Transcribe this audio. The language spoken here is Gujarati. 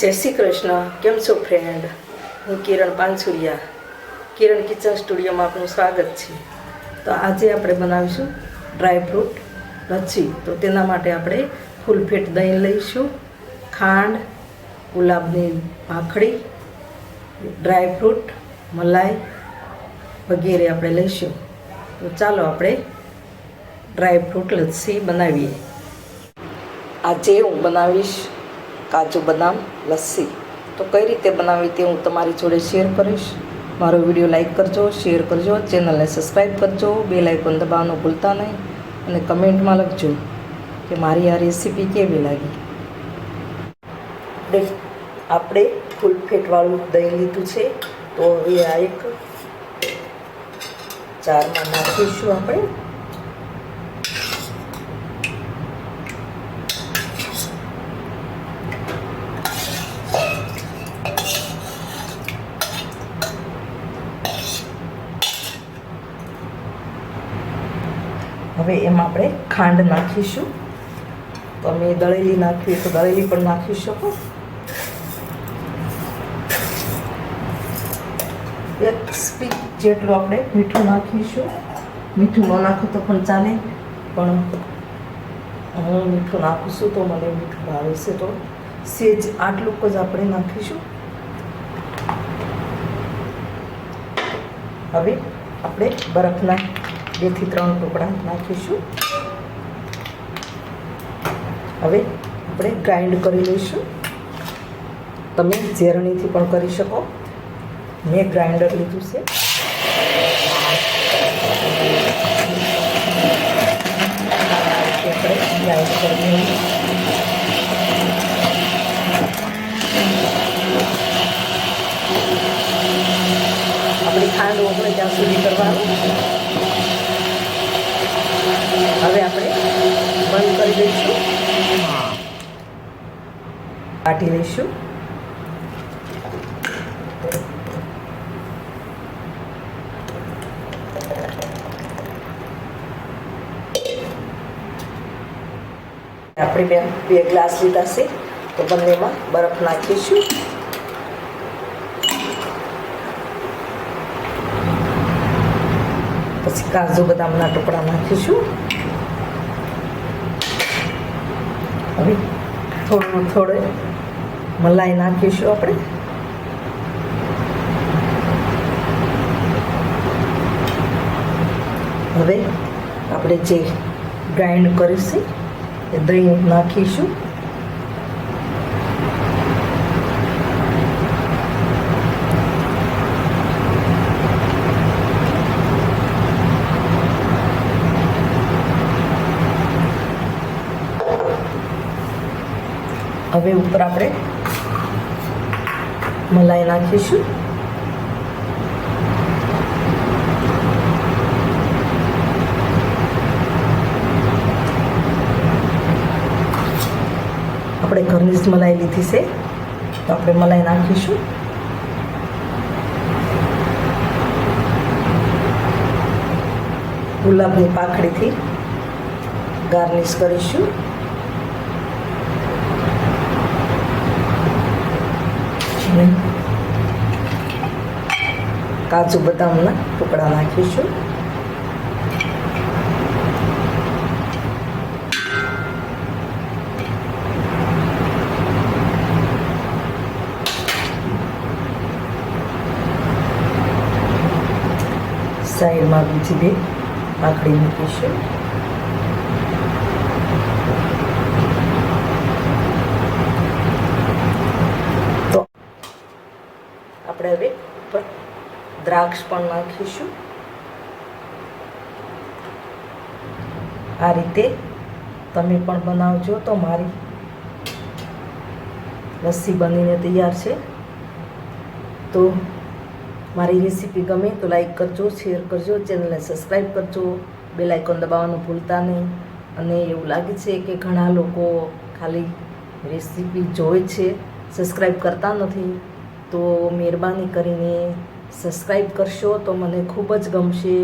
જય શ્રી કૃષ્ણ. કેમ છો ફ્રેન્ડ? હું કિરણ પાનસુરિયા, કિરણ કિચન સ્ટુડિયોમાં આપનું સ્વાગત છે. તો આજે આપણે બનાવીશું ડ્રાયફ્રૂટ લચ્છી. તો તેના માટે આપણે ફૂલ ફેટ દહીં લઈશું, ખાંડ, ગુલાબની ભાખડી, ડ્રાયફ્રૂટ, મલાઈ વગેરે આપણે લઈશું. તો ચાલો આપણે ડ્રાયફ્રૂટ લચ્છી બનાવીએ. આજે હું બનાવીશ કાજુ બદામ લસ્સી. તો કઈ રીતે બનાવી તે હું તમારી જોડે શેર કરીશ. મારો વિડીયો લાઈક કરજો, શેર કરજો, ચેનલને સબસ્ક્રાઈબ કરજો, બેલ આઇકોન દબાવવાનું ભૂલતા નહીં અને કમેન્ટમાં લખજો કે મારી આ રેસીપી કેવી લાગી. આપણે ફૂલ ફેટવાળું દહીં લીધું છે. તો હવે આ એક જારમાં નાખીશું આપણે. હવે એમાં આપણે ખાંડ નાખીશું. તમે દળેલી નાખવી તો દળેલી પણ નાખી શકો. એક સ્પીક જેટલું આપણે મીઠું નાખીશું. મીઠું ન નાખો તો પણ ચાલે, પણ હું મીઠું નાખું છું તો મને મીઠું ભાવે છે. તો સેજ આટલું જ આપણે નાખીશું. હવે આપણે બરફના 2 થી 3 ટુકડા નાખીશું. હવે આપણે ગ્રાઇન્ડ કરી લઈશું. તમે ઝેરણીથી પણ કરી શકો. મેં ગ્રાઇન્ડર લીધું છે. આપણે ગ્રાઇન્ડ કરી લઈશું. આપણી ખાંડ ઓગળે ત્યાં સુધી કરવાનું. હવે આપણે બંધ કરી દઈશું, કાઢી લઈશું. આપણે બે ગ્લાસ લીધા છે તો બંનેમાં બરફ નાખીશું. પછી કાજુ બદામના ટુકડા નાખીશું. હવે થોડે મલાઈ નાખીશું આપણે. હવે આપણે જે ગ્રાઇન્ડ કરીશું એ દહીં નાખીશું. હવે ઉપર આપણે મલાઈ નાખીશું. આપણે ઘરની જ મલાઈ લીધી છે તો આપણે મલાઈ નાખીશું. ગુલાબની પાંખડીથી ગાર્નિશ કરીશું. કાજુ બદામના ટુકડા નાખીશું. સાઈડમાં બીજી 2 પાંખડી મૂકીશું. તો આપણે હવે ઉપર દ્રાક્ષ પણ નાખીશું. આ રીતે તમે પણ બનાવજો. તો મારી લસ્સી બનીને તૈયાર છે. તો મારી રેસીપી ગમે તો લાઈક કરજો, શેર કરજો, ચેનલને સબસ્ક્રાઈબ કરજો, બેલ આઇકોન દબાવવાનું ભૂલતા નહીં. અને એવું લાગે છે કે ઘણા લોકો ખાલી રેસીપી જોવે છે, સબસ્ક્રાઈબ કરતા નથી. તો મહેરબાની કરીને સબસ્ક્રાઈબ કરશો તો મને ખૂબ જ ગમશે.